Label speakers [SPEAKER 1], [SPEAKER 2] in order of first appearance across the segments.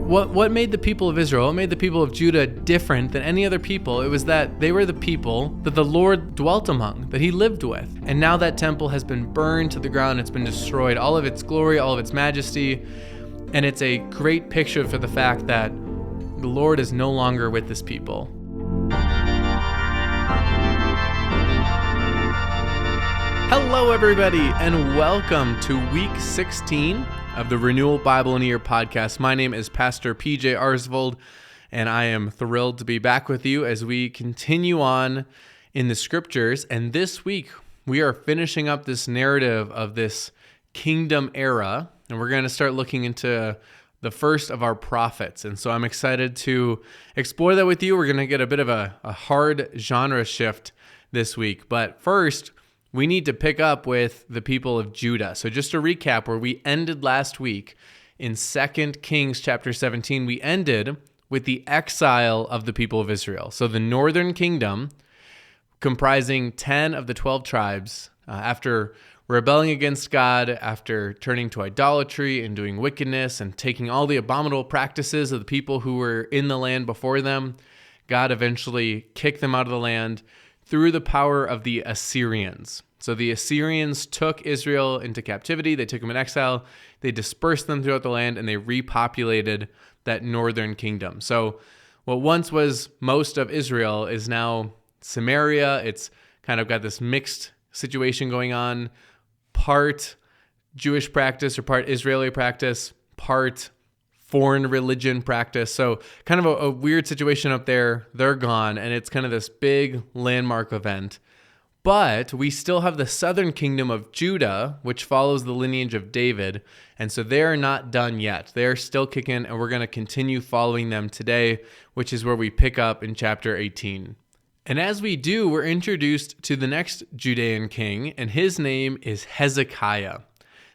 [SPEAKER 1] What made the people of Israel, what made the people of Judah different than any other people? It was that they were the people that the Lord dwelt among, that he lived with. And now that temple has been burned to the ground, it's been destroyed, all of its glory, all of its majesty. And it's a great picture for the fact that the Lord is no longer with this people. Hello, everybody, and welcome to week 16 of the Renewal Bible in a Year podcast. My name is Pastor PJ Arsvold, and I am thrilled to be back with you as we continue on in the scriptures. And this week, we are finishing up this narrative of this kingdom era, and we're going to start looking into the first of our prophets. And so I'm excited to explore that with you. We're going to get a bit of a hard genre shift this week. But first, we need to pick up with the people of Judah. So just to recap where we ended last week in 2 Kings chapter 17, we ended with the exile of the people of Israel. So the northern kingdom, comprising 10 of the 12 tribes, after rebelling against God, after turning to idolatry and doing wickedness and taking all the abominable practices of the people who were in the land before them, God eventually kicked them out of the land through the power of the Assyrians. So the Assyrians took Israel into captivity, they took them in exile, they dispersed them throughout the land, and they repopulated that northern kingdom. So what once was most of Israel is now Samaria. It's kind of got this mixed situation going on, part Jewish practice or part Israeli practice, part foreign religion practice. So kind of a weird situation up there. They're gone, and it's kind of this big landmark event. But we still have the southern kingdom of Judah, which follows the lineage of David. And so they're not done yet. They're still kicking, and we're going to continue following them today, which is where we pick up in chapter 18. And as we do, we're introduced to the next Judean king, and his name is Hezekiah.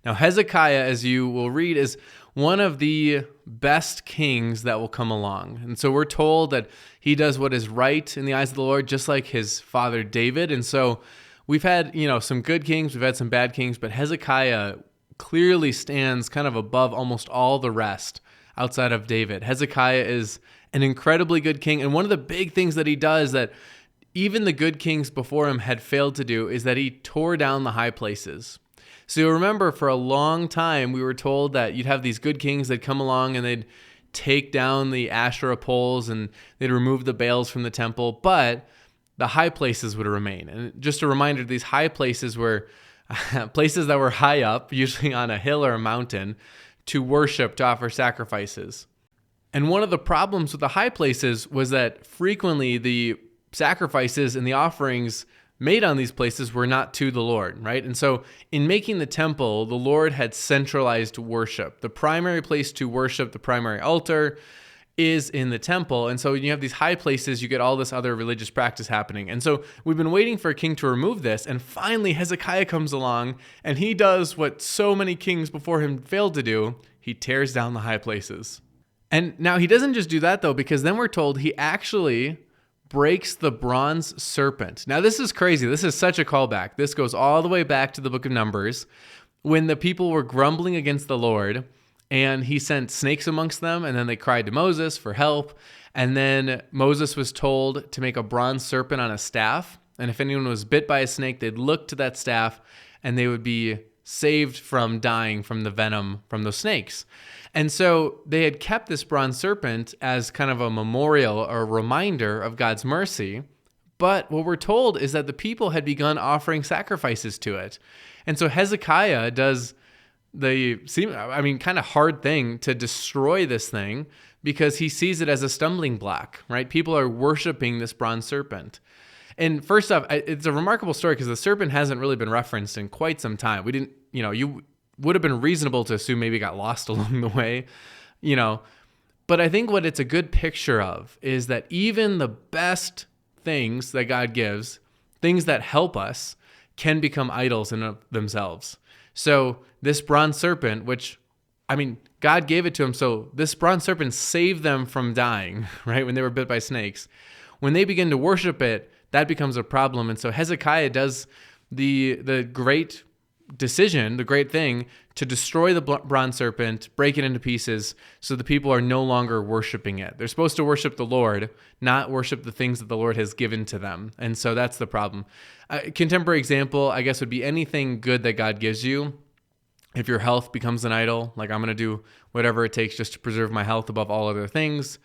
[SPEAKER 1] Now, Hezekiah, as you will read, is one of the best kings that will come along. And so we're told that he does what is right in the eyes of the Lord, just like his father David. And so we've had, some good kings, we've had some bad kings, but Hezekiah clearly stands kind of above almost all the rest outside of David. Hezekiah is an incredibly good king. And one of the big things that he does that even the good kings before him had failed to do is that he tore down the high places. So you'll remember for a long time, we were told that you'd have these good kings that come along and they'd take down the Asherah poles and they'd remove the Baals from the temple, but the high places would remain. And just a reminder, these high places were places that were high up, usually on a hill or a mountain, to worship, to offer sacrifices. And one of the problems with the high places was that frequently the sacrifices and the offerings made on these places were not to the Lord, right? And so in making the temple, the Lord had centralized worship. The primary place to worship, the primary altar, is in the temple. And so when you have these high places, you get all this other religious practice happening. And so we've been waiting for a king to remove this. And finally, Hezekiah comes along and he does what so many kings before him failed to do. He tears down the high places. And now he doesn't just do that though, because then we're told he actually breaks the bronze serpent. Now, this is crazy. This is such a callback. This goes all the way back to the book of Numbers when the people were grumbling against the Lord and he sent snakes amongst them, and then they cried to Moses for help. And then Moses was told to make a bronze serpent on a staff. And if anyone was bit by a snake, they'd look to that staff and they would be saved from dying from the venom from those snakes. And so they had kept this bronze serpent as kind of a memorial or a reminder of God's mercy. But what we're told is that the people had begun offering sacrifices to it. And so Hezekiah does kind of hard thing to destroy this thing because he sees it as a stumbling block, right? People are worshiping this bronze serpent. And first off, it's a remarkable story because the serpent hasn't really been referenced in quite some time. We didn't, you would have been reasonable to assume maybe it got lost along the way, But I think what it's a good picture of is that even the best things that God gives, things that help us, can become idols in of themselves. So this bronze serpent, which, God gave it to him, so this bronze serpent saved them from dying, right, when they were bit by snakes. When they begin to worship it, that becomes a problem. And so Hezekiah does the great decision, the great thing, to destroy the bronze serpent, break it into pieces, so the people are no longer worshiping it. They're supposed to worship the Lord, not worship the things that the Lord has given to them. And so that's the problem. A contemporary example, I guess, would be anything good that God gives you. If your health becomes an idol, like I'm going to do whatever it takes just to preserve my health above all other things,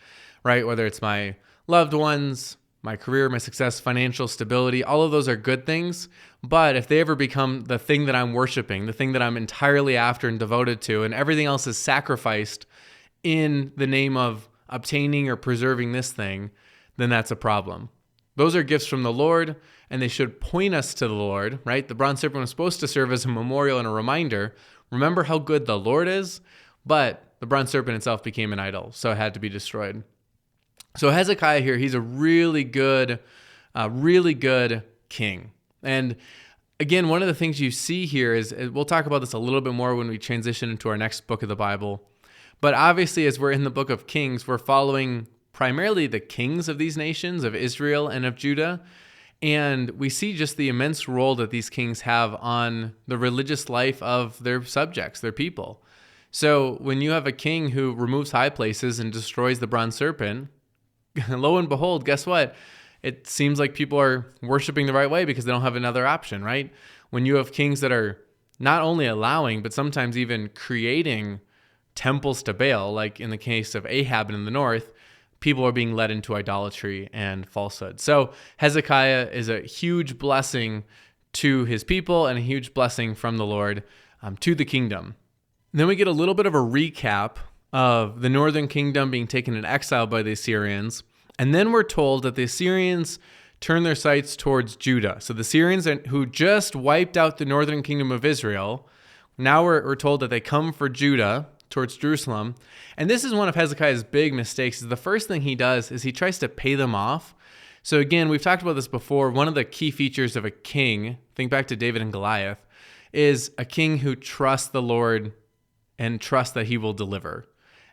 [SPEAKER 1] right? Whether it's my loved ones, my career, my success, financial stability, all of those are good things. But if they ever become the thing that I'm worshiping, the thing that I'm entirely after and devoted to, and everything else is sacrificed in the name of obtaining or preserving this thing, then that's a problem. Those are gifts from the Lord, and they should point us to the Lord, right? The bronze serpent was supposed to serve as a memorial and a reminder. Remember how good the Lord is, but the bronze serpent itself became an idol, so it had to be destroyed. So Hezekiah here, he's a really good king. And again, one of the things you see here is, we'll talk about this a little bit more when we transition into our next book of the Bible. But obviously, as we're in the book of Kings, we're following primarily the kings of these nations, of Israel and of Judah. And we see just the immense role that these kings have on the religious life of their subjects, their people. So when you have a king who removes high places and destroys the bronze serpent, lo and behold, guess what? It seems like people are worshiping the right way because they don't have another option, right? When you have kings that are not only allowing, but sometimes even creating temples to Baal, like in the case of Ahab in the north, people are being led into idolatry and falsehood. So Hezekiah is a huge blessing to his people and a huge blessing from the Lord to the kingdom. And then we get a little bit of a recap of the northern kingdom being taken in exile by the Assyrians. And then we're told that the Assyrians turn their sights towards Judah. So the Assyrians who just wiped out the northern kingdom of Israel, now we're told that they come for Judah, towards Jerusalem. And this is one of Hezekiah's big mistakes. Is the first thing he does is he tries to pay them off. So again, we've talked about this before. One of the key features of a king, think back to David and Goliath, is a king who trusts the Lord and trusts that he will deliver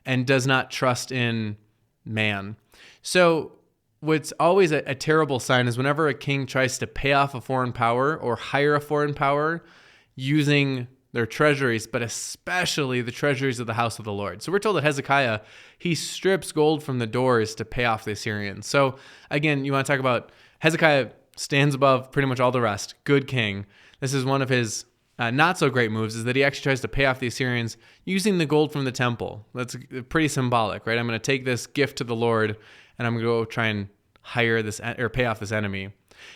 [SPEAKER 1] and does not trust in man. So what's always a terrible sign is whenever a king tries to pay off a foreign power or hire a foreign power using their treasuries, but especially the treasuries of the house of the Lord. So we're told that Hezekiah, he strips gold from the doors to pay off the Assyrians. So again, you want to talk about Hezekiah stands above pretty much all the rest. Good king. This is one of his not so great moves, is that he actually tries to pay off the Assyrians using the gold from the temple. That's pretty symbolic, right? I'm going to take this gift to the Lord and I'm going to go try and hire this or pay off this enemy.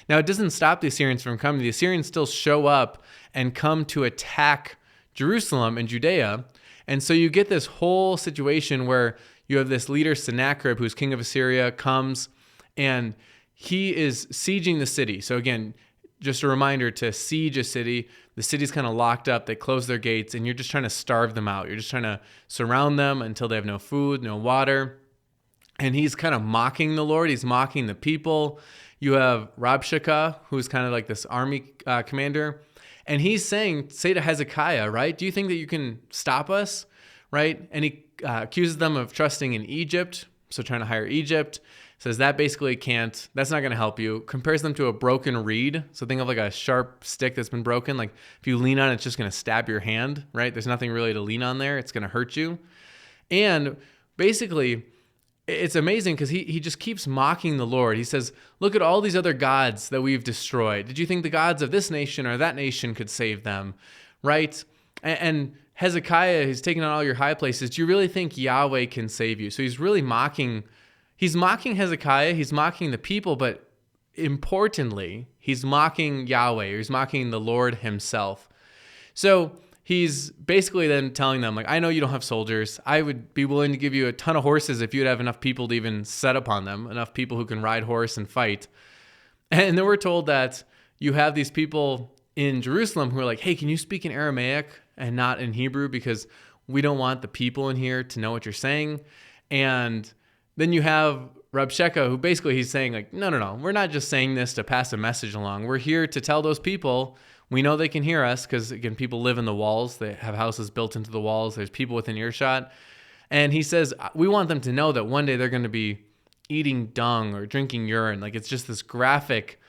[SPEAKER 1] Now, it doesn't stop the Assyrians from coming. The Assyrians still show up and come to attack Jerusalem and Judea. And so you get this whole situation where you have this leader, Sennacherib, who's king of Assyria, comes and he is sieging the city. So again, just a reminder, to siege a city, the city's kind of locked up, they close their gates, and you're just trying to starve them out. You're just trying to surround them until they have no food, no water. And he's kind of mocking the Lord. He's mocking the people. You have Rabshakeh, who's kind of like this army commander. And he's saying, say to Hezekiah, right? Do you think that you can stop us? Right? And he accuses them of trusting in Egypt. So trying to hire Egypt. Says that basically can't, that's not going to help you. Compares them to a broken reed. So think of like a sharp stick that's been broken. Like if you lean on it, it's just going to stab your hand, right? There's nothing really to lean on there. It's going to hurt you. And basically, it's amazing because he just keeps mocking the Lord. He says, look at all these other gods that we've destroyed. Did you think the gods of this nation or that nation could save them, right? And Hezekiah, he's taken on all your high places. Do you really think Yahweh can save you? So he's really mocking. He's mocking Hezekiah. He's mocking the people, but importantly, he's mocking Yahweh. Or he's mocking the Lord himself. So he's basically then telling them, like, I know you don't have soldiers. I would be willing to give you a ton of horses if you'd have enough people to even set upon them, enough people who can ride horse and fight. And then we're told that you have these people in Jerusalem who are like, hey, can you speak in Aramaic and not in Hebrew? Because we don't want the people in here to know what you're saying. And then you have Rabshakeh, who basically he's saying, like, no, we're not just saying this to pass a message along. We're here to tell those people. We know they can hear us because, again, people live in the walls. They have houses built into the walls. There's people within earshot. And he says, we want them to know that one day they're going to be eating dung or drinking urine. Like, it's just this graphic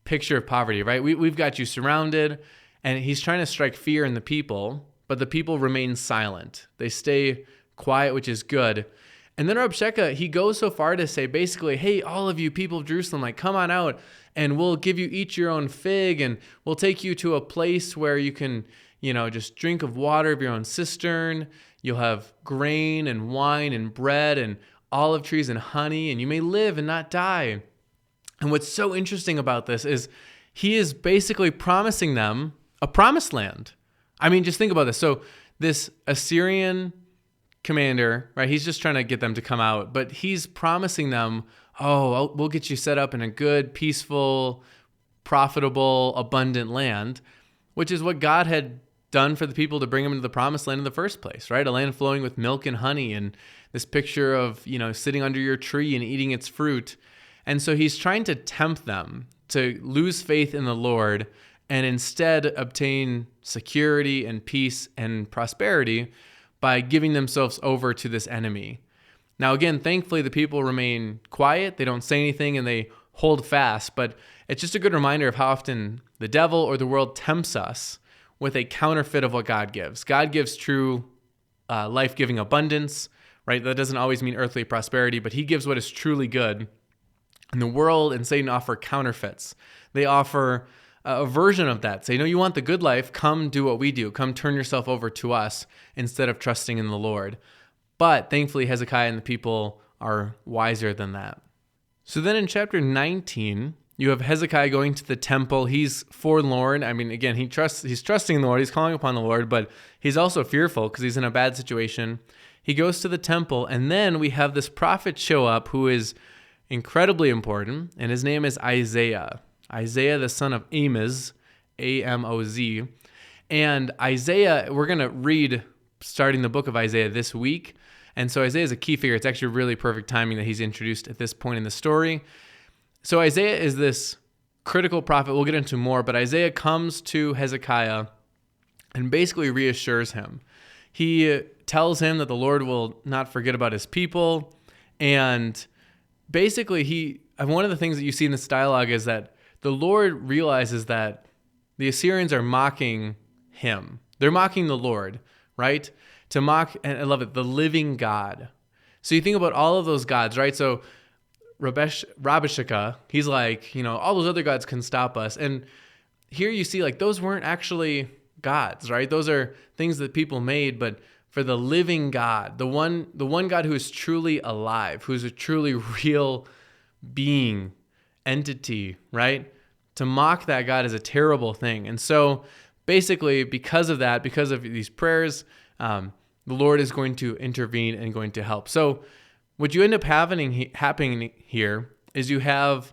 [SPEAKER 1] picture of poverty, right? We've got you surrounded. And he's trying to strike fear in the people, but the people remain silent. They stay quiet, which is good. And then Rabshakeh, he goes so far to say basically, hey, all of you people of Jerusalem, like come on out and we'll give you each your own fig and we'll take you to a place where you can, just drink of water of your own cistern. You'll have grain and wine and bread and olive trees and honey, and you may live and not die. And what's so interesting about this is he is basically promising them a promised land. I mean, just think about this. So this Assyrian commander, right? He's just trying to get them to come out, but he's promising them, we'll get you set up in a good, peaceful, profitable, abundant land, which is what God had done for the people to bring them into the promised land in the first place, right? A land flowing with milk and honey, and this picture of, sitting under your tree and eating its fruit. And so he's trying to tempt them to lose faith in the Lord and instead obtain security and peace and prosperity by giving themselves over to this enemy. Now, again, thankfully, the people remain quiet. They don't say anything and they hold fast. But it's just a good reminder of how often the devil or the world tempts us with a counterfeit of what God gives. God gives true life-giving abundance, right? That doesn't always mean earthly prosperity, but he gives what is truly good. And the world and Satan offer counterfeits. They offer a version of that. Say, you want the good life, come do what we do. Come turn yourself over to us instead of trusting in the Lord. But thankfully, Hezekiah and the people are wiser than that. So then in chapter 19, you have Hezekiah going to the temple. He's forlorn. I mean, again, he's trusting the Lord. He's calling upon the Lord, but he's also fearful because he's in a bad situation. He goes to the temple, and then we have this prophet show up who is incredibly important, and his name is Isaiah. Isaiah, the son of Amoz, A-M-O-Z. And Isaiah, we're going to read starting the book of Isaiah this week. And so Isaiah is a key figure. It's actually really perfect timing that he's introduced at this point in the story. So Isaiah is this critical prophet. We'll get into more, but Isaiah comes to Hezekiah and basically reassures him. He tells him that the Lord will not forget about his people. And basically, one of the things that you see in this dialogue is that the Lord realizes that the Assyrians are mocking him. They're mocking the Lord, right? To mock, and I love it, the living God. So you think about all of those gods, right? So Rabshakeh, he's like, all those other gods can stop us. And here you see, like, those weren't actually gods, right? Those are things that people made, but for the living God, the one God who is truly alive, who's a truly real being, entity, right? To mock that God is a terrible thing. And so basically, because of that, because of these prayers, the Lord is going to intervene and going to help. So what you end up happening here is you have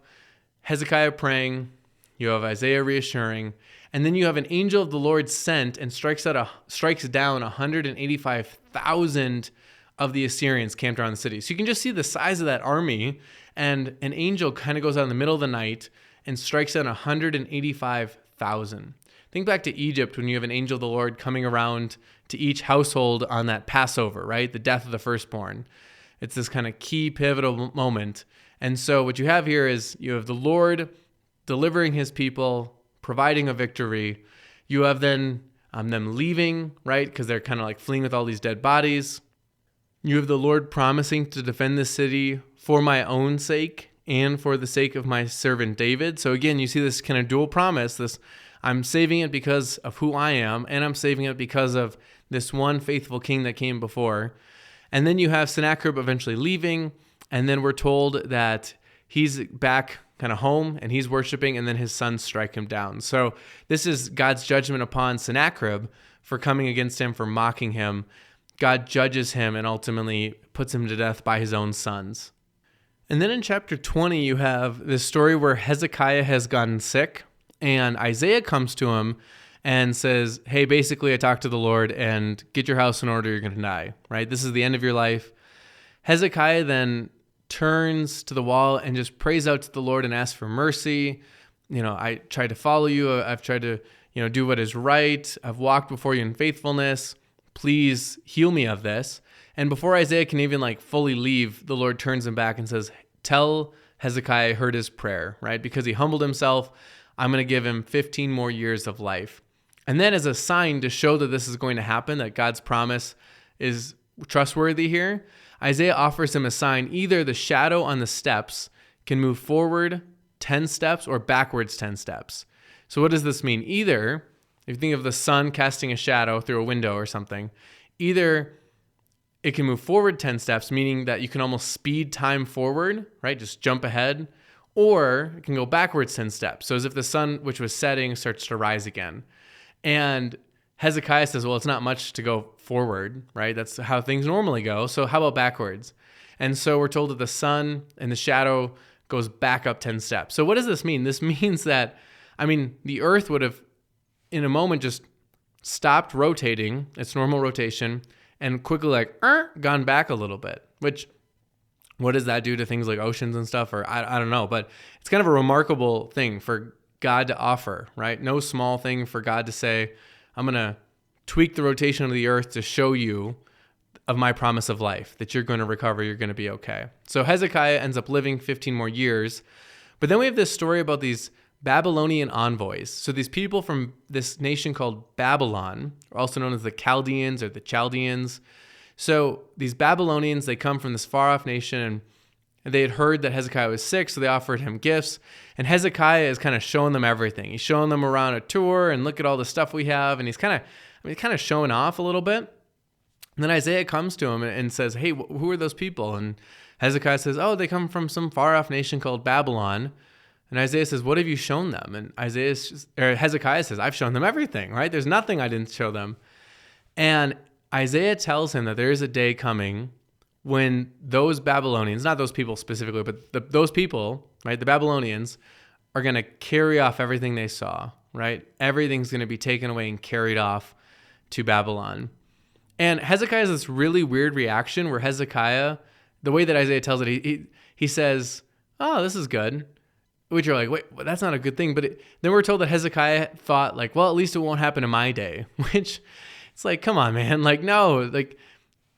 [SPEAKER 1] Hezekiah praying, you have Isaiah reassuring, and then you have an angel of the Lord sent and strikes down 185,000 of the Assyrians camped around the city. So you can just see the size of that army, and an angel kind of goes out in the middle of the night and strikes down 185,000. Think back to Egypt when you have an angel of the Lord coming around to each household on that Passover, right? The death of the firstborn. It's this kind of key pivotal moment. And so what you have here is you have the Lord delivering his people, providing a victory. You have then them leaving, right? Because they're kind of like fleeing with all these dead bodies. You have the Lord promising to defend the city for my own sake and for the sake of my servant David. So again, you see this kind of dual promise, this I'm saving it because of who I am, and I'm saving it because of this one faithful king that came before. And then you have Sennacherib eventually leaving, and then we're told that he's back kind of home and he's worshiping, and then his sons strike him down. So this is God's judgment upon Sennacherib for coming against him, for mocking him. God judges him and ultimately puts him to death by his own sons. And then in chapter 20, you have this story where Hezekiah has gotten sick, and Isaiah comes to him and says, hey, basically I talked to the Lord, and get your house in order, you're going to die, right? This is the end of your life. Hezekiah then turns to the wall and just prays out to the Lord and asks for mercy. I tried to follow you. I've tried to, do what is right. I've walked before you in faithfulness. Please heal me of this. And before Isaiah can even fully leave, the Lord turns him back and says, tell Hezekiah I heard his prayer, right? Because he humbled himself, I'm going to give him 15 more years of life. And then as a sign to show that this is going to happen, that God's promise is trustworthy here, Isaiah offers him a sign. Either the shadow on the steps can move forward 10 steps or backwards 10 steps. So what does this mean? Either, if you think of the sun casting a shadow through a window or something, either it can move forward 10 steps, meaning that you can almost speed time forward, right? Just jump ahead. Or it can go backwards 10 steps. So as if the sun, which was setting, starts to rise again. And Hezekiah says, well, it's not much to go forward, right? That's how things normally go. So how about backwards? And so we're told that the sun and the shadow goes back up 10 steps. So what does this mean? This means that, the earth would have, in a moment, just stopped rotating, its normal rotation, and quickly gone back a little bit, which, what does that do to things like oceans and stuff? Or I don't know, but it's kind of a remarkable thing for God to offer, right? No small thing for God to say, I'm going to tweak the rotation of the earth to show you of my promise of life, that you're going to recover, you're going to be okay. So Hezekiah ends up living 15 more years. But then we have this story about these Babylonian envoys. So these people from this nation called Babylon, also known as the Chaldeans or the Chaldeans. So these Babylonians, they come from this far-off nation, and they had heard that Hezekiah was sick, so they offered him gifts. And Hezekiah is kind of showing them everything. He's showing them around a tour, and look at all the stuff we have. And he's kind of showing off a little bit. And then Isaiah comes to him and says, hey, who are those people? And Hezekiah says, oh, they come from some far-off nation called Babylon. And Isaiah says, what have you shown them? And Hezekiah says, I've shown them everything, right? There's nothing I didn't show them. And Isaiah tells him that there is a day coming when those Babylonians, not those people specifically, but those people, right, the Babylonians, are going to carry off everything they saw, right? Everything's going to be taken away and carried off to Babylon. And Hezekiah has this really weird reaction where Hezekiah, the way that Isaiah tells it, he says, oh, this is good. Which you're like, wait, well, that's not a good thing. But then we're told that Hezekiah thought well, at least it won't happen in my day, which it's like, come on, man. No,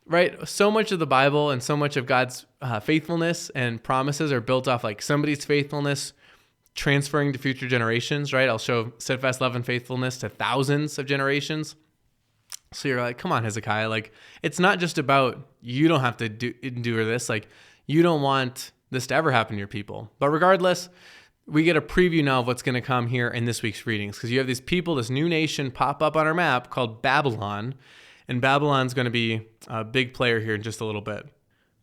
[SPEAKER 1] right? So much of the Bible and so much of God's faithfulness and promises are built off somebody's faithfulness transferring to future generations, right? I'll show steadfast love and faithfulness to thousands of generations. So you're like, come on, Hezekiah. It's not just about you don't have to endure this. You don't want this to ever happen to your people. But regardless, we get a preview now of what's going to come here in this week's readings, because you have these people, this new nation pop up on our map called Babylon, and Babylon's going to be a big player here in just a little bit.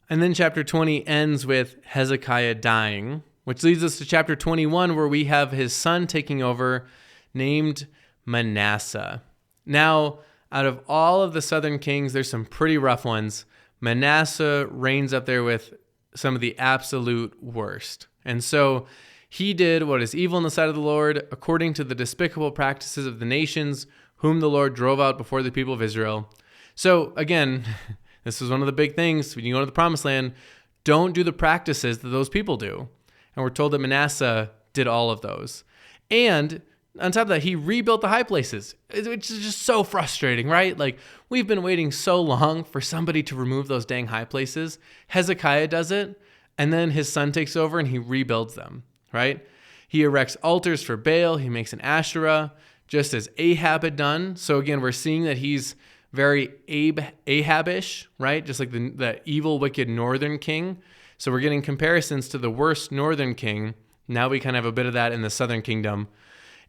[SPEAKER 1] And then chapter 20 ends with Hezekiah dying, which leads us to chapter 21, where we have his son taking over, named Manasseh. Now, out of all of the southern kings, there's some pretty rough ones. Manasseh reigns up there with some of the absolute worst. And so he did what is evil in the sight of the Lord, according to the despicable practices of the nations, whom the Lord drove out before the people of Israel. So again, this is one of the big things. When you go to the promised land, don't do the practices that those people do. And we're told that Manasseh did all of those. And on top of that, he rebuilt the high places, which is just so frustrating, right? We've been waiting so long for somebody to remove those dang high places. Hezekiah does it, and then his son takes over and he rebuilds them, right? He erects altars for Baal. He makes an Asherah, just as Ahab had done. So again, we're seeing that he's very Ahabish, right? Just like the evil, wicked northern king. So we're getting comparisons to the worst northern king. Now we kind of have a bit of that in the southern kingdom.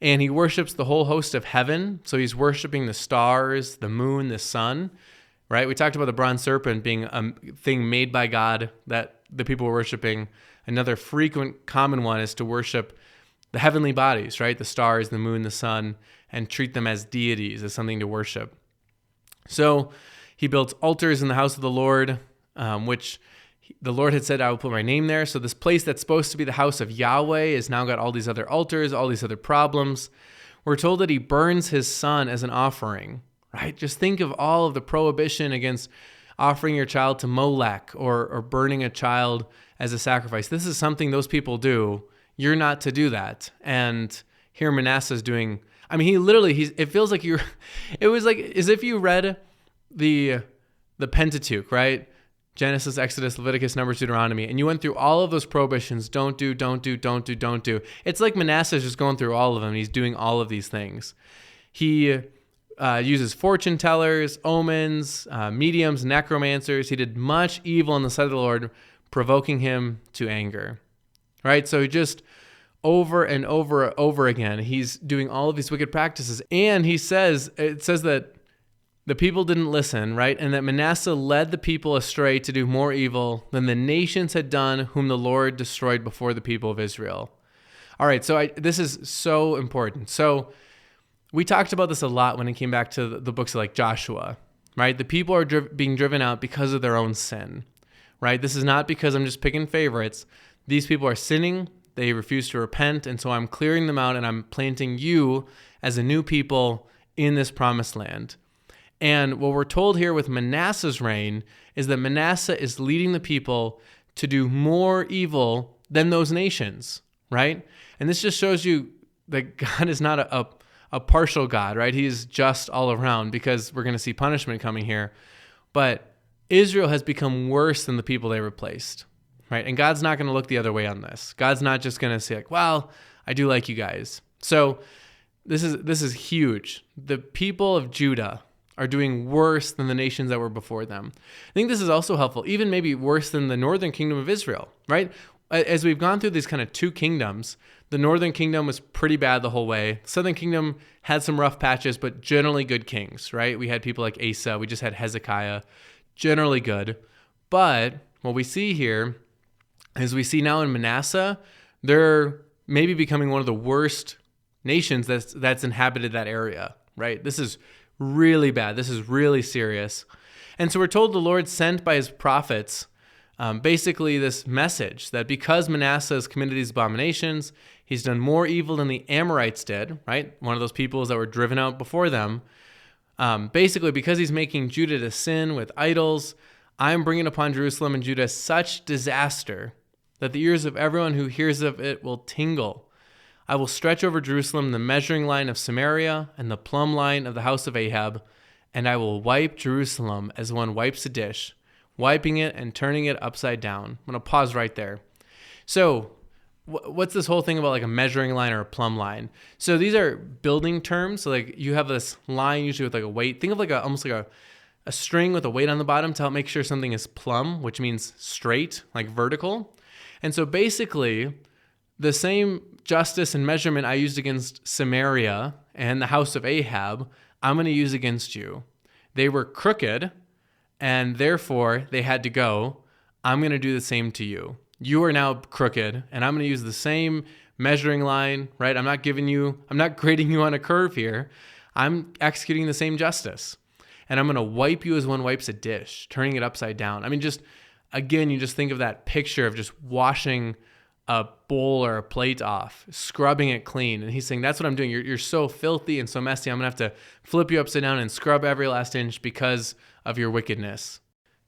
[SPEAKER 1] And he worships the whole host of heaven. So he's worshiping the stars, the moon, the sun, right? We talked about the bronze serpent being a thing made by God that the people were worshiping. Another frequent common one is to worship the heavenly bodies, right? The stars, the moon, the sun, and treat them as deities, as something to worship. So he built altars in the house of the Lord, which the Lord had said, I will put my name there. So this place that's supposed to be the house of Yahweh has now got all these other altars, all these other problems. We're told that he burns his son as an offering, right? Just think of all of the prohibition against offering your child to Molech or burning a child as a sacrifice. This is something those people do. You're not to do that. And here Manasseh's doing, it feels like it was like as if you read the Pentateuch, right? Genesis, Exodus, Leviticus, Numbers, Deuteronomy, and you went through all of those prohibitions, don't do. It's like Manasseh is just going through all of them. He's doing all of these things. He uses fortune tellers, omens, mediums, necromancers. He did much evil in the sight of the Lord, provoking him to anger. Right? So just over and over again, he's doing all of these wicked practices. And it says that the people didn't listen, right? And that Manasseh led the people astray to do more evil than the nations had done, whom the Lord destroyed before the people of Israel. All right, so this is so important. So we talked about this a lot when it came back to the books like Joshua, right? The people are being driven out because of their own sin, right? This is not because I'm just picking favorites. These people are sinning. They refuse to repent, and so I'm clearing them out, and I'm planting you as a new people in this promised land. And what we're told here with Manasseh's reign is that Manasseh is leading the people to do more evil than those nations, right? And this just shows you that God is not a partial God, right? He is just all around, because we're going to see punishment coming here. But Israel has become worse than the people they replaced, right? And God's not going to look the other way on this. God's not just going to say, like, well, I do like you guys. So this is huge. The people of Judah are doing worse than the nations that were before them. I think this is also helpful, even maybe worse than the northern kingdom of Israel, right? As we've gone through these kind of two kingdoms, the northern kingdom was pretty bad the whole way. The southern kingdom had some rough patches, but generally good kings, right? We had people like Asa. We just had Hezekiah, generally good. But what we see here is we see now in Manasseh, they're maybe becoming one of the worst nations that's inhabited that area, right? This is really bad. This is really serious. And so we're told the Lord sent by his prophets basically this message that because Manasseh has committed these abominations, he's done more evil than the Amorites did, right? One of those peoples that were driven out before them. Basically, because he's making Judah to sin with idols, I'm bringing upon Jerusalem and Judah such disaster that the ears of everyone who hears of it will tingle. I will stretch over Jerusalem the measuring line of Samaria and the plumb line of the house of Ahab, and I will wipe Jerusalem as one wipes a dish, wiping it and turning it upside down. I'm going to pause right there. So what's this whole thing about like a measuring line or a plumb line? So these are building terms. So like you have this line usually with like a weight. Think of like almost like a string with a weight on the bottom to help make sure something is plumb, which means straight, like vertical. And so basically the same justice and measurement I used against Samaria and the house of Ahab, I'm going to use against you. They were crooked, and therefore they had to go. I'm going to do the same to you. You are now crooked, and I'm going to use the same measuring line, right? I'm not grading you on a curve here. I'm executing the same justice. And I'm going to wipe you as one wipes a dish, turning it upside down. I mean, just, again, you just think of that picture of just washing a bowl or a plate off, scrubbing it clean. And he's saying, that's what I'm doing. You're so filthy and so messy. I'm going to have to flip you upside down and scrub every last inch because of your wickedness.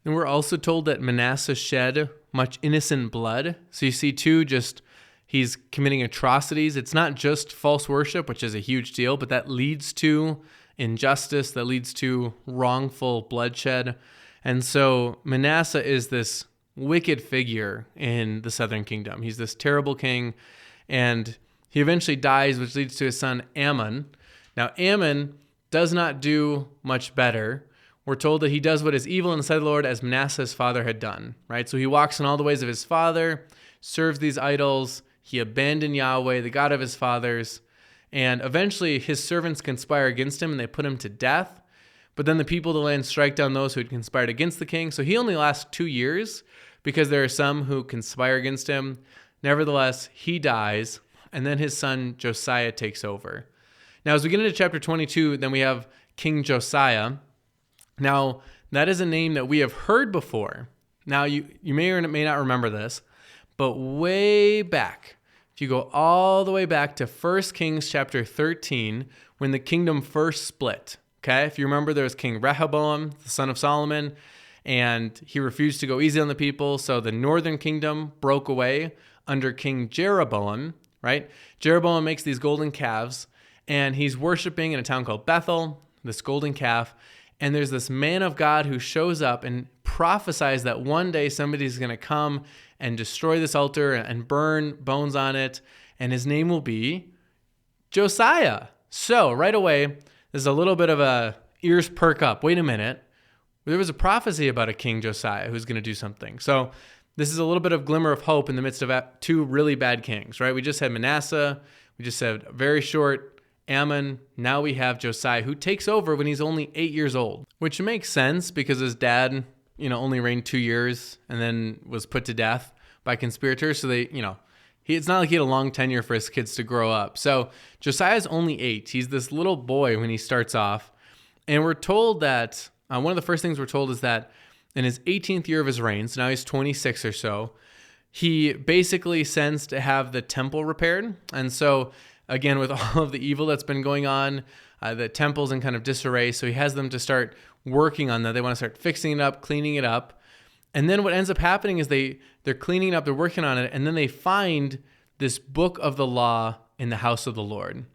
[SPEAKER 1] And we're also told that Manasseh shed much innocent blood. So you see too, just he's committing atrocities. It's not just false worship, which is a huge deal, but that leads to injustice, that leads to wrongful bloodshed. And so Manasseh is this wicked figure in the southern kingdom. He's this terrible king, and he eventually dies, which leads to his son Ammon. Now, Ammon does not do much better. We're told that he does what is evil in the sight of the Lord, as Manasseh his father had done, right? So he walks in all the ways of his father, serves these idols. He abandoned Yahweh, the God of his fathers, and eventually his servants conspire against him, and they put him to death. But then the people of the land strike down those who had conspired against the king. So he only lasts 2 years because there are some who conspire against him. Nevertheless, he dies, and then his son Josiah takes over. Now, as we get into chapter 22, then we have King Josiah. Now, that is a name that we have heard before. Now, you may or may not remember this, but way back, if you go all the way back to 1 Kings chapter 13, when the kingdom first split, okay? If you remember, there was King Rehoboam, the son of Solomon, and he refused to go easy on the people, so the northern kingdom broke away under King Jeroboam, right? Jeroboam makes these golden calves, and he's worshiping in a town called Bethel, this golden calf, and there's this man of God who shows up and prophesies that one day somebody's going to come and destroy this altar and burn bones on it, and his name will be Josiah. So right away, there's a little bit of a ears perk up. Wait a minute. There was a prophecy about a king Josiah who's going to do something. So this is a little bit of glimmer of hope in the midst of two really bad kings, right? We just had Manasseh. We just had very short Ammon. Now we have Josiah, who takes over when he's only 8 years old, which makes sense because his dad, only reigned 2 years and then was put to death by conspirators. So it's not like he had a long tenure for his kids to grow up. So Josiah's only 8. He's this little boy when he starts off. And we're told that one of the first things we're told is that in his 18th year of his reign, so now he's 26 or so, he basically sends to have the temple repaired. And so again, with all of the evil that's been going on, the temple's in kind of disarray. So he has them to start working on that. They want to start fixing it up, cleaning it up. And then what ends up happening is they're cleaning it up, they're working on it, and then they find this book of the law in the house of the Lord.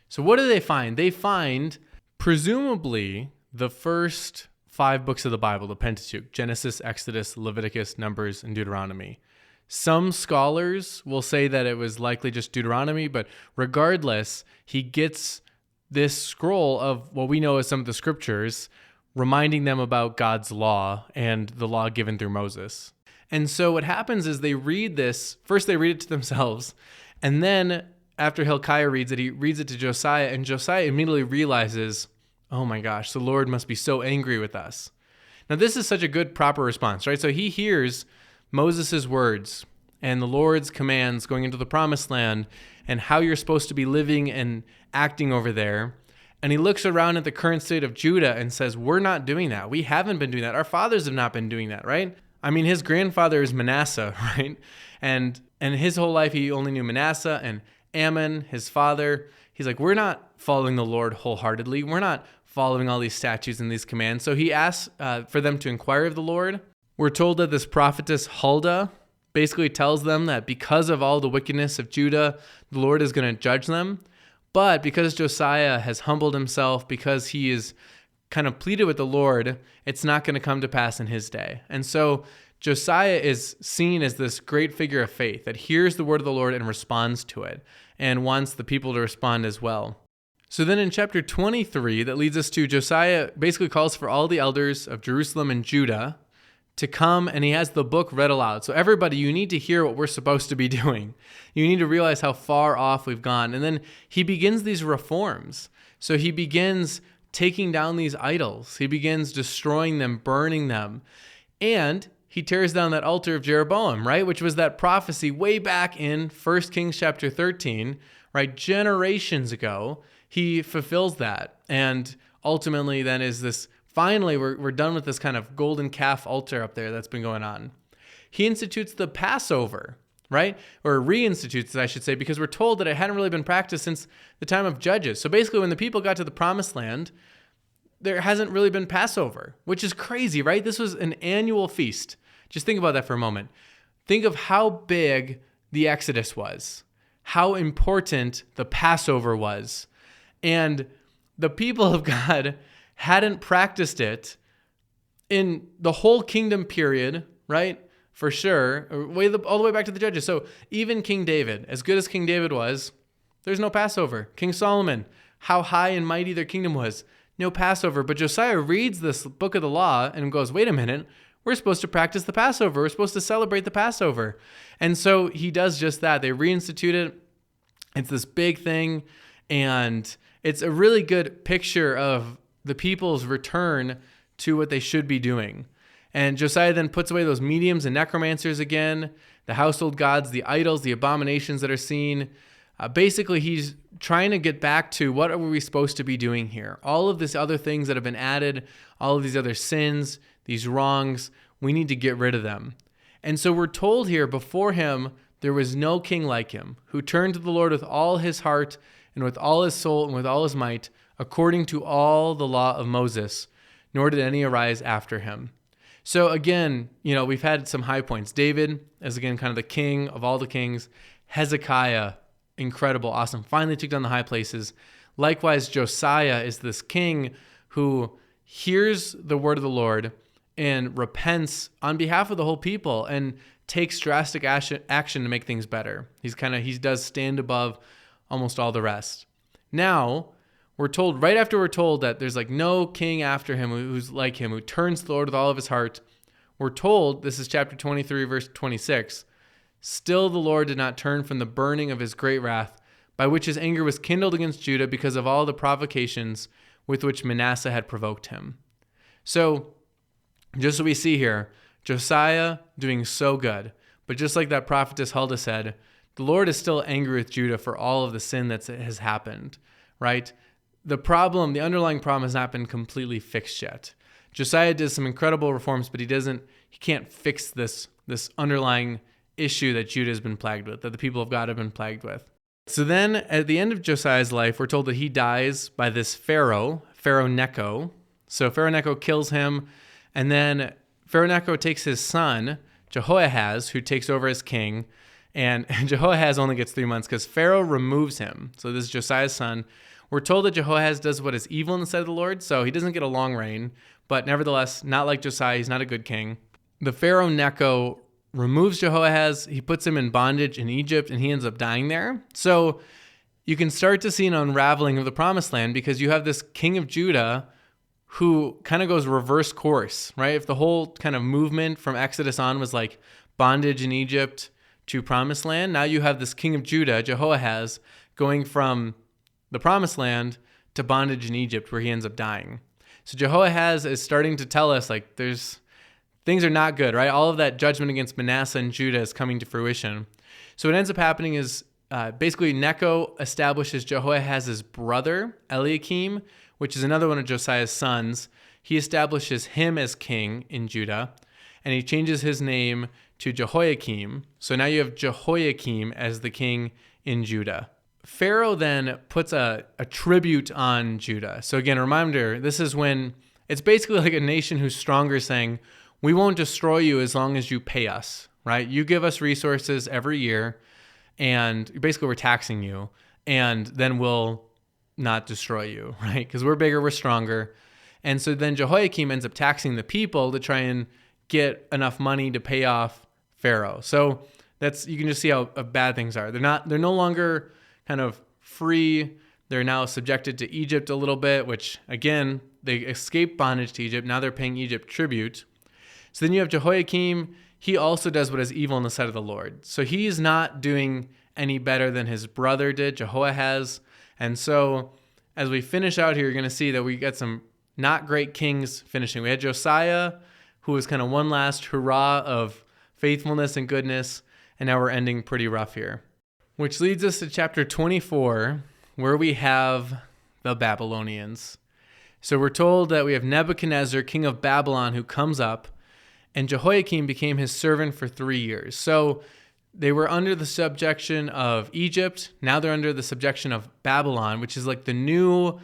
[SPEAKER 1] So what do they find? They find presumably the first 5 books of the Bible, the Pentateuch: Genesis, Exodus, Leviticus, Numbers, and Deuteronomy. Some scholars will say that it was likely just Deuteronomy, but regardless, he gets this scroll of what we know as some of the scriptures, reminding them about God's law and the law given through Moses. And so what happens is they read this. First, they read it to themselves. And then after Hezekiah reads it, he reads it to Josiah. And Josiah immediately realizes, oh my gosh, the Lord must be so angry with us. Now, this is such a good, proper response, right? So he hears Moses' words and the Lord's commands going into the promised land and how you're supposed to be living and acting over there. And he looks around at the current state of Judah and says, we're not doing that. We haven't been doing that. Our fathers have not been doing that, right? I mean, his grandfather is Manasseh, right? And his whole life, he only knew Manasseh and Ammon, his father. He's like, we're not following the Lord wholeheartedly. We're not following all these statutes and these commands. So he asks for them to inquire of the Lord. We're told that this prophetess Huldah basically tells them that because of all the wickedness of Judah, the Lord is going to judge them. But because Josiah has humbled himself, because he is kind of pleaded with the Lord, it's not going to come to pass in his day. And so Josiah is seen as this great figure of faith that hears the word of the Lord and responds to it and wants the people to respond as well. So then in chapter 23, that leads us to Josiah basically calls for all the elders of Jerusalem and Judah to come, and he has the book read aloud. So everybody, you need to hear what we're supposed to be doing. You need to realize how far off we've gone. And then he begins these reforms. So he begins taking down these idols. He begins destroying them, burning them. And he tears down that altar of Jeroboam, right? Which was that prophecy way back in 1 Kings chapter 13, right? Generations ago, he fulfills that. And ultimately then is this, finally, we're done with this kind of golden calf altar up there that's been going on. He institutes the Passover, right? Or reinstitutes it, I should say, because we're told that it hadn't really been practiced since the time of Judges. So basically, when the people got to the promised land, there hasn't really been Passover, which is crazy, right? This was an annual feast. Just think about that for a moment. Think of how big the Exodus was, how important the Passover was. And the people of God hadn't practiced it in the whole kingdom period, right? For sure, all the way back to the Judges. So even King David, as good as King David was, there's no Passover. King Solomon, how high and mighty their kingdom was, no Passover. But Josiah reads this book of the law and goes, wait a minute, we're supposed to practice the Passover. We're supposed to celebrate the Passover. And so he does just that. They reinstitute it. It's this big thing. And it's a really good picture of the people's return to what they should be doing. And Josiah then puts away those mediums and necromancers again, the household gods, the idols, the abominations that are seen. Basically, he's trying to get back to what are we supposed to be doing here? All of these other things that have been added, all of these other sins, these wrongs, we need to get rid of them. And so we're told here, before him, there was no king like him, who turned to the Lord with all his heart and with all his soul and with all his might, according to all the law of Moses, nor did any arise after him. So again, we've had some high points. David as again kind of the king of all the kings. Hezekiah, incredible, awesome, finally took down the high places. Likewise, Josiah is this king who hears the word of the Lord and repents on behalf of the whole people and takes drastic action to make things better. He does stand above almost all the rest. Now, we're told right after we're told that there's like no king after him who's like him, who turns to the Lord with all of his heart. We're told, this is chapter 23, verse 26, still the Lord did not turn from the burning of his great wrath, by which his anger was kindled against Judah because of all the provocations with which Manasseh had provoked him. So, just what we see here, Josiah doing so good. But just like that prophetess Huldah said, the Lord is still angry with Judah for all of the sin that has happened, right? The underlying problem has not been completely fixed yet. Josiah did some incredible reforms, but he can't fix this underlying issue that Judah has been plagued with, that the people of God have been plagued with. So then at the end of Josiah's life, we're told that he dies by this Pharaoh Necho. So Pharaoh Necho kills him, and then Pharaoh Necho takes his son, Jehoahaz, who takes over as king, and Jehoahaz only gets 3 months because Pharaoh removes him. So this is Josiah's son. We're told that Jehoahaz does what is evil in the sight of the Lord, so he doesn't get a long reign, but nevertheless, not like Josiah, he's not a good king. The Pharaoh Necho removes Jehoahaz, he puts him in bondage in Egypt, and he ends up dying there. So you can start to see an unraveling of the promised land because you have this king of Judah who kind of goes reverse course, right? If the whole kind of movement from Exodus on was like bondage in Egypt to promised land, now you have this king of Judah, Jehoahaz, going from the promised land to bondage in Egypt where he ends up dying. So Jehoahaz is starting to tell us like things are not good, right? All of that judgment against Manasseh and Judah is coming to fruition. So what ends up happening is basically Necho establishes Jehoahaz's brother, Eliakim, which is another one of Josiah's sons. He establishes him as king in Judah, and he changes his name to Jehoiakim. So now you have Jehoiakim as the king in Judah. Pharaoh then puts a tribute on Judah. So again, a reminder, this is when it's basically like a nation who's stronger saying, we won't destroy you as long as you pay us, right? You give us resources every year, and basically we're taxing you, and then we'll not destroy you, right? Because we're bigger, we're stronger. And so then Jehoiakim ends up taxing the people to try and get enough money to pay off Pharaoh. So you can just see how bad things are. They're no longer kind of free. They're now subjected to Egypt a little bit, which again, they escaped bondage to Egypt. Now they're paying Egypt tribute. So then you have Jehoiakim. He also does what is evil in the sight of the Lord. So he's not doing any better than his brother did, Jehoahaz. And so as we finish out here, you're going to see that we get some not great kings finishing. We had Josiah, who was kind of one last hurrah of faithfulness and goodness. And now we're ending pretty rough here. Which leads us to chapter 24, where we have the Babylonians. So we're told that we have Nebuchadnezzar, king of Babylon, who comes up, and Jehoiakim became his servant for 3 years. So they were under the subjection of Egypt. Now they're under the subjection of Babylon, which is like the new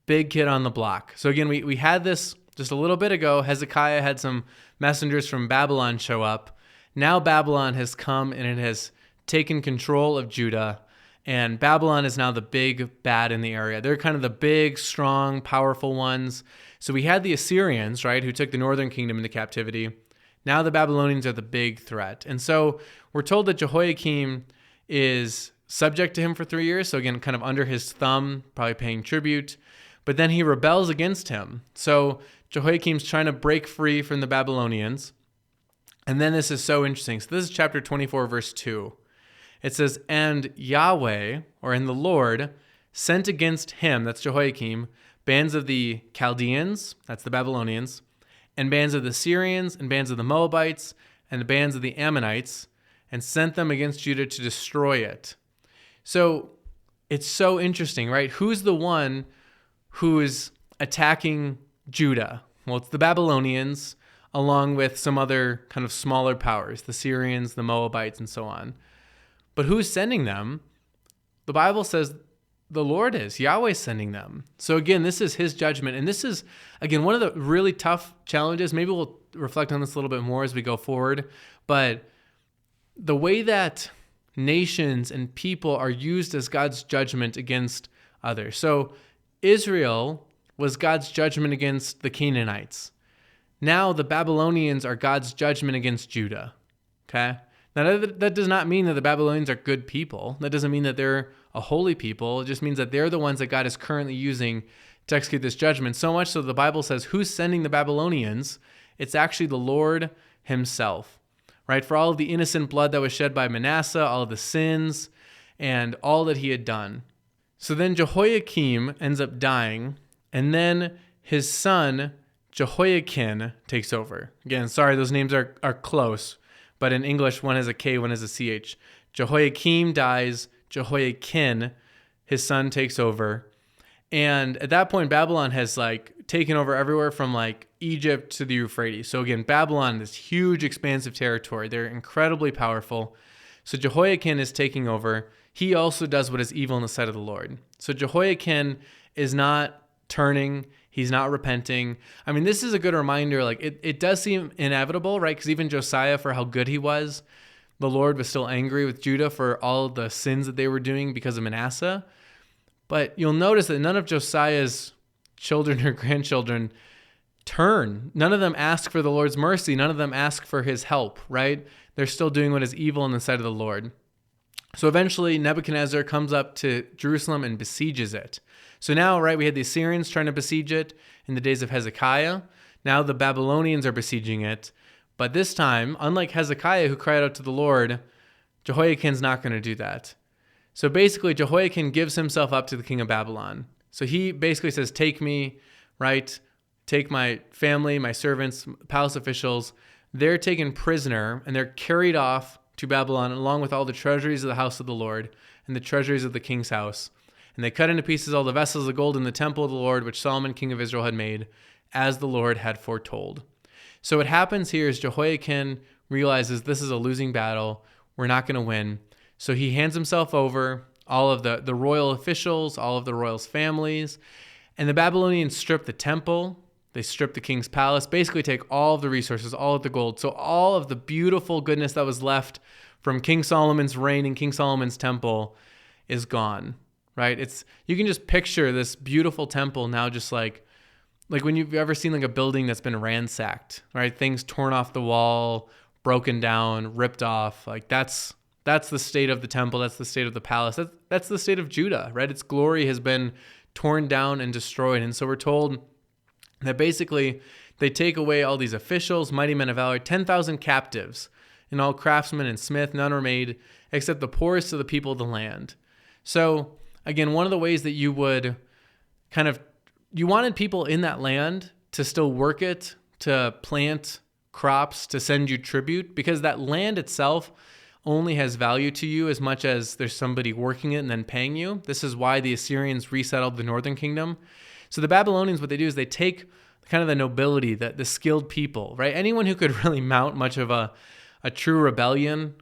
[SPEAKER 1] big kid on the block. So again, we had this just a little bit ago. Hezekiah had some messengers from Babylon show up. Now Babylon has come and it has taken control of Judah. And Babylon is now the big bad in the area. They're kind of the big, strong, powerful ones. So we had the Assyrians, right, who took the northern kingdom into captivity. Now the Babylonians are the big threat. And so we're told that Jehoiakim is subject to him for 3 years. So again, kind of under his thumb, probably paying tribute. But then he rebels against him. So Jehoiakim's trying to break free from the Babylonians. And then this is so interesting. So this is chapter 24, verse 2. It says, and Yahweh, or in the Lord, sent against him, that's Jehoiakim, bands of the Chaldeans, that's the Babylonians, and bands of the Syrians, and bands of the Moabites, and the bands of the Ammonites, and sent them against Judah to destroy it. So it's so interesting, right? Who's the one who is attacking Judah? Well, it's the Babylonians, along with some other kind of smaller powers, the Syrians, the Moabites, and so on. But who's sending them? The Bible says the Lord is. Yahweh's sending them. So again, this is his judgment. And this is, again, one of the really tough challenges. Maybe we'll reflect on this a little bit more as we go forward. But the way that nations and people are used as God's judgment against others. So Israel was God's judgment against the Canaanites. Now the Babylonians are God's judgment against Judah. Okay? Now, that does not mean that the Babylonians are good people. That doesn't mean that they're a holy people. It just means that they're the ones that God is currently using to execute this judgment. So much so the Bible says, who's sending the Babylonians? It's actually the Lord himself, right? For all of the innocent blood that was shed by Manasseh, all of the sins, and all that he had done. So then Jehoiakim ends up dying, and then his son Jehoiakim takes over. Again, sorry, those names are close, but in English, one has a K, one has a CH. Jehoiakim dies, Jehoiakim, his son, takes over. And at that point, Babylon has taken over everywhere from Egypt to the Euphrates. So again, Babylon, this huge expansive territory. They're incredibly powerful. So Jehoiakim is taking over. He also does what is evil in the sight of the Lord. So Jehoiakim is not turning. He's not repenting. I mean, this is a good reminder. It does seem inevitable, right? Because even Josiah, for how good he was, the Lord was still angry with Judah for all the sins that they were doing because of Manasseh. But you'll notice that none of Josiah's children or grandchildren turn. None of them ask for the Lord's mercy. None of them ask for his help, right? They're still doing what is evil in the sight of the Lord. So eventually Nebuchadnezzar comes up to Jerusalem and besieges it. So now, right, we had the Assyrians trying to besiege it in the days of Hezekiah. Now the Babylonians are besieging it. But this time, unlike Hezekiah, who cried out to the Lord, Jehoiakim's not going to do that. So basically, Jehoiakim gives himself up to the king of Babylon. So he basically says, take me, right? Take my family, my servants, palace officials. They're taken prisoner and they're carried off to Babylon along with all the treasuries of the house of the Lord and the treasuries of the king's house. And they cut into pieces all the vessels of gold in the temple of the Lord, which Solomon, king of Israel, had made, as the Lord had foretold. So what happens here is Jehoiakim realizes this is a losing battle. We're not going to win. So he hands himself over, all of the royal officials, all of the royals' families, and the Babylonians strip the temple. They strip the king's palace, basically take all of the resources, all of the gold. So all of the beautiful goodness that was left from King Solomon's reign and King Solomon's temple is gone, right? You can just picture this beautiful temple now just like when you've ever seen a building that's been ransacked, right? Things torn off the wall, broken down, ripped off. That's the state of the temple. That's the state of the palace. That's the state of Judah, right? Its glory has been torn down and destroyed. And so we're told that basically they take away all these officials, mighty men of valor, 10,000 captives, and all craftsmen and smith, none were made except the poorest of the people of the land. So again, one of the ways that you would you wanted people in that land to still work it, to plant crops, to send you tribute, because that land itself only has value to you as much as there's somebody working it and then paying you. This is why the Assyrians resettled the northern kingdom. So the Babylonians, what they do is they take kind of the nobility, the skilled people, right? Anyone who could really mount much of a true rebellion,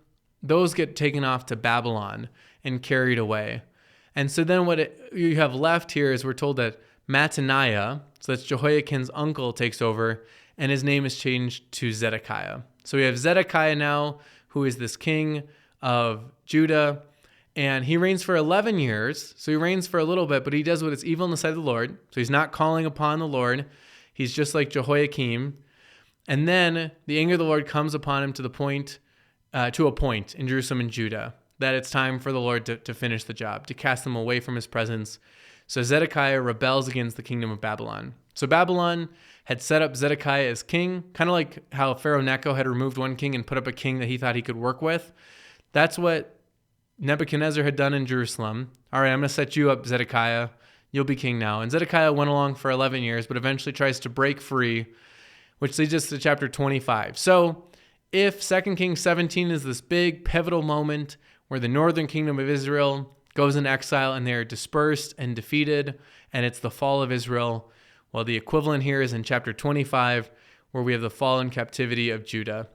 [SPEAKER 1] those get taken off to Babylon and carried away. And so then you have left here is we're told that Mattaniah, so that's Jehoiakim's uncle, takes over, and his name is changed to Zedekiah. So we have Zedekiah now, who is this king of Judah, and he reigns for 11 years. So he reigns for a little bit, but he does what is evil in the sight of the Lord. So he's not calling upon the Lord. He's just like Jehoiakim. And then the anger of the Lord comes upon him to a point in Jerusalem and Judah, that it's time for the Lord to finish the job, to cast them away from his presence. So Zedekiah rebels against the kingdom of Babylon. So Babylon had set up Zedekiah as king, kind of like how Pharaoh Necho had removed one king and put up a king that he thought he could work with. That's what Nebuchadnezzar had done in Jerusalem. All right, I'm going to set you up, Zedekiah. You'll be king now. And Zedekiah went along for 11 years, but eventually tries to break free, which leads us to chapter 25. So if 2 Kings 17 is this big pivotal moment where the northern kingdom of Israel goes into exile and they're dispersed and defeated, and it's the fall of Israel, well, the equivalent here is in chapter 25, where we have the fall and captivity of Judah.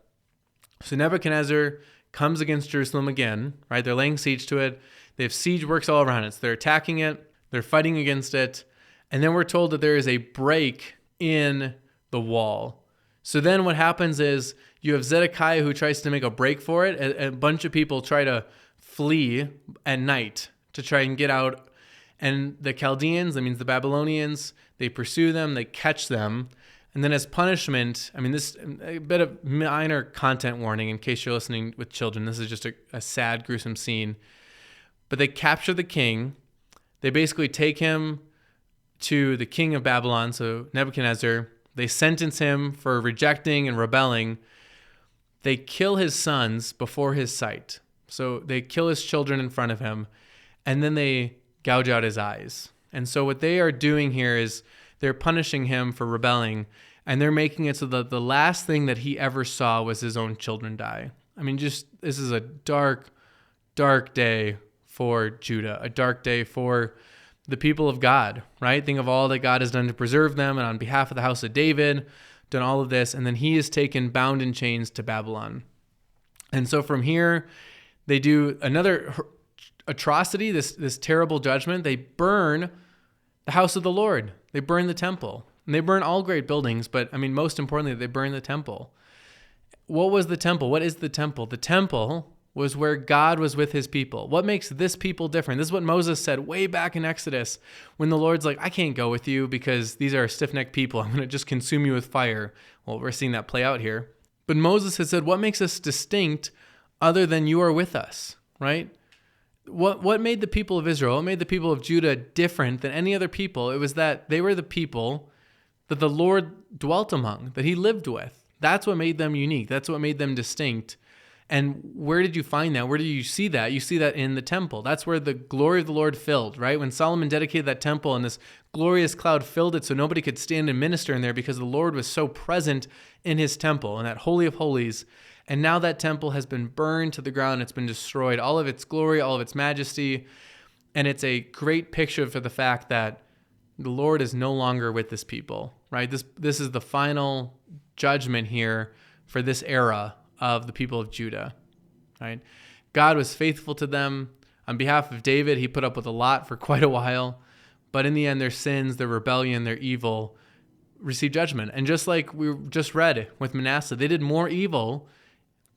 [SPEAKER 1] So Nebuchadnezzar comes against Jerusalem again, right? They're laying siege to it. They have siege works all around it. So they're attacking it. They're fighting against it. And then we're told that there is a break in the wall. So then what happens is you have Zedekiah who tries to make a break for it. A bunch of people try to flee at night to try and get out. And the Chaldeans, that means the Babylonians, they pursue them, they catch them. And then as punishment, this a bit of minor content warning in case you're listening with children. This is just a sad, gruesome scene. But they capture the king. They basically take him to the king of Babylon, so Nebuchadnezzar. They sentence him for rejecting and rebelling. They kill his sons before his sight. So they kill his children in front of him, and then they gouge out his eyes. And so what they are doing here is they're punishing him for rebelling, and they're making it so that the last thing that he ever saw was his own children die. I mean, this is a dark, dark day for Judah, a dark day for the people of God, right? Think of all that God has done to preserve them, and on behalf of the house of David, done all of this, and then he is taken bound in chains to Babylon. And so from here, they do another atrocity, this terrible judgment. They burn the house of the Lord. They burn the temple. And they burn all great buildings, but I mean, most importantly, they burn the temple. What was the temple? What is the temple? The temple was where God was with his people. What makes this people different? This is what Moses said way back in Exodus when the Lord's like, I can't go with you because these are stiff-necked people. I'm going to just consume you with fire. Well, we're seeing that play out here. But Moses has said, what makes us distinct other than you are with us, right? What made the people of Israel, what made the people of Judah different than any other people? It was that they were the people that the Lord dwelt among, that he lived with. That's what made them unique. That's what made them distinct. And where did you find that? Where do you see that? You see that in the temple. That's where the glory of the Lord filled, right? When Solomon dedicated that temple and this glorious cloud filled it so nobody could stand and minister in there because the Lord was so present in his temple, in that Holy of Holies. And now that temple has been burned to the ground. It's been destroyed, all of its glory, all of its majesty. And it's a great picture for the fact that the Lord is no longer with this people, right? This is the final judgment here for this era of the people of Judah, right? God was faithful to them. On behalf of David, he put up with a lot for quite a while. But in the end, their sins, their rebellion, their evil received judgment. And just like we just read with Manasseh, they did more evil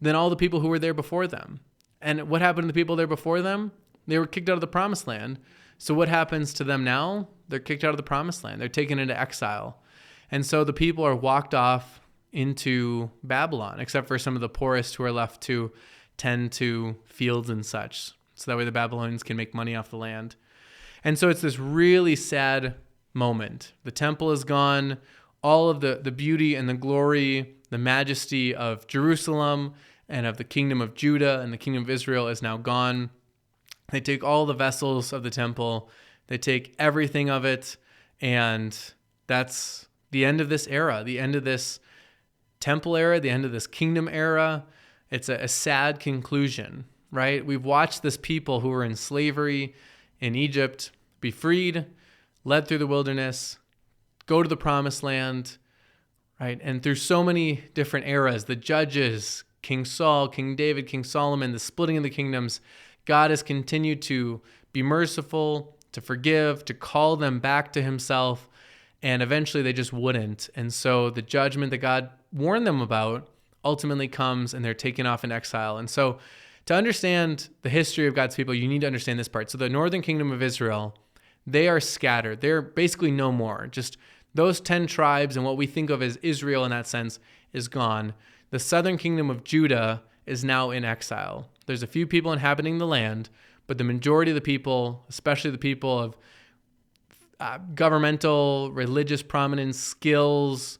[SPEAKER 1] than all the people who were there before them. And what happened to the people there before them? They were kicked out of the promised land. So what happens to them now? They're kicked out of the promised land. They're taken into exile. And so the people are walked off into Babylon, except for some of the poorest who are left to tend to fields and such. So that way the Babylonians can make money off the land. And so it's this really sad moment. The temple is gone. All of the beauty and the glory, the majesty of Jerusalem and of the kingdom of Judah and the kingdom of Israel is now gone. They take all the vessels of the temple. They take everything of it. And that's the end of this era, the end of this temple era, the end of this kingdom era. It's a sad conclusion, right? We've watched this people who were in slavery in Egypt be freed, led through the wilderness, go to the promised land, right? And through so many different eras, the judges, King Saul, King David, King Solomon, the splitting of the kingdoms, God has continued to be merciful, to forgive, to call them back to himself. And eventually they just wouldn't. And so the judgment that God warned them about ultimately comes and they're taken off in exile. And so to understand the history of God's people, you need to understand this part. So the northern kingdom of Israel, they are scattered. They're basically no more. Just those 10 tribes and what we think of as Israel in that sense is gone. The southern kingdom of Judah is now in exile. There's a few people inhabiting the land, but the majority of the people, especially the people of governmental, religious prominence, skills,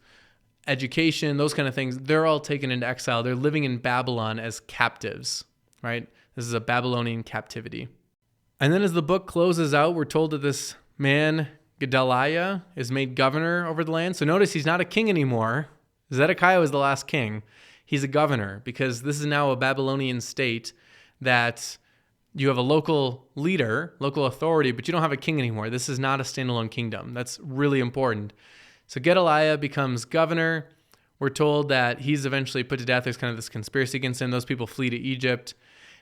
[SPEAKER 1] education, those kind of things, they're all taken into exile. They're living in Babylon as captives, right? This is a Babylonian captivity. And then as the book closes out, we're told that this man, Gedaliah, is made governor over the land. So notice he's not a king anymore. Zedekiah was the last king. He's a governor because this is now a Babylonian state that you have a local leader, local authority, but you don't have a king anymore. This is not a standalone kingdom. That's really important. So Gedaliah becomes governor. We're told that he's eventually put to death. There's kind of this conspiracy against him. Those people flee to Egypt.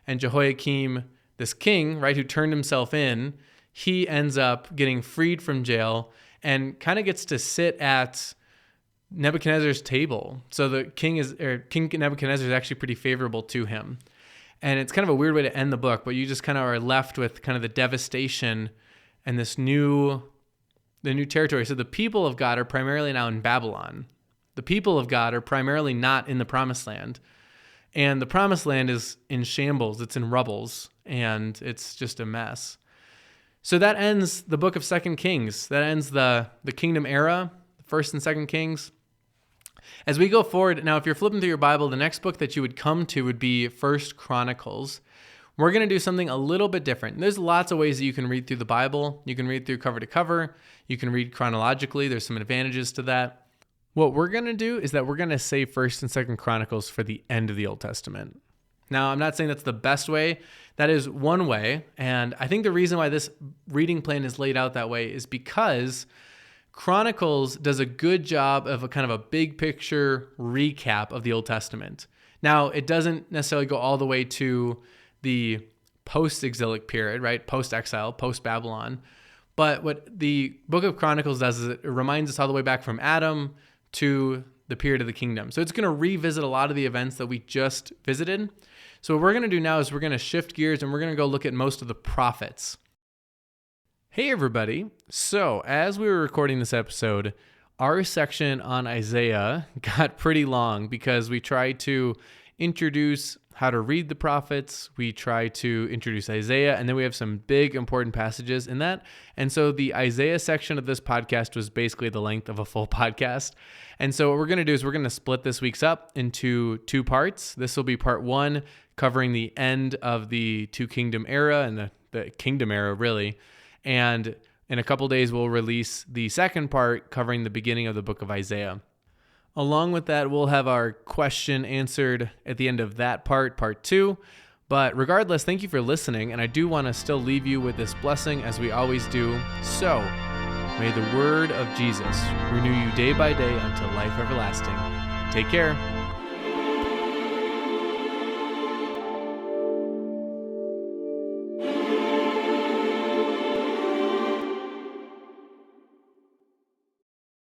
[SPEAKER 1] And Jehoiakim, this king, right, who turned himself in, he ends up getting freed from jail and kind of gets to sit at Nebuchadnezzar's table. So the King Nebuchadnezzar is actually pretty favorable to him. And it's kind of a weird way to end the book, but you just kind of are left with kind of the devastation and the new territory. So the people of God are primarily now in Babylon. The people of God are primarily not in the promised land. And the promised land is in shambles, it's in rubbles, and it's just a mess. So that ends the book of 2 Kings. That ends the kingdom era, 1st and 2nd Kings. As we go forward, now if you're flipping through your Bible, the next book that you would come to would be 1st Chronicles. We're going to do something a little bit different. There's lots of ways that you can read through the Bible. You can read through cover to cover. You can read chronologically. There's some advantages to that. What we're going to do is that we're going to save 1st and 2nd Chronicles for the end of the Old Testament. Now, I'm not saying that's the best way. That is one way. And I think the reason why this reading plan is laid out that way is because Chronicles does a good job of a kind of a big picture recap of the Old Testament. Now, it doesn't necessarily go all the way to the post-exilic period, right? Post-exile, post-Babylon. But what the book of Chronicles does is it reminds us all the way back from Adam to the period of the kingdom. So it's going to revisit a lot of the events that we just visited. So what we're going to do now is we're going to shift gears and we're going to go look at most of the prophets. Hey everybody. So as we were recording this episode, our section on Isaiah got pretty long because we tried to introduce how to read the prophets. We try to introduce Isaiah, and then we have some big important passages in that. And so the Isaiah section of this podcast was basically the length of a full podcast. And so what we're going to do is we're going to split this week's up into 2 parts. This will be part 1, covering the end of the 2 kingdom era and the kingdom era, really. And in a couple days, we'll release the second part covering the beginning of the book of Isaiah. Along with that, we'll have our question answered at the end of that part 2. But regardless, thank you for listening. And I do want to still leave you with this blessing as we always do. So may the word of Jesus renew you day by day unto life everlasting. Take care.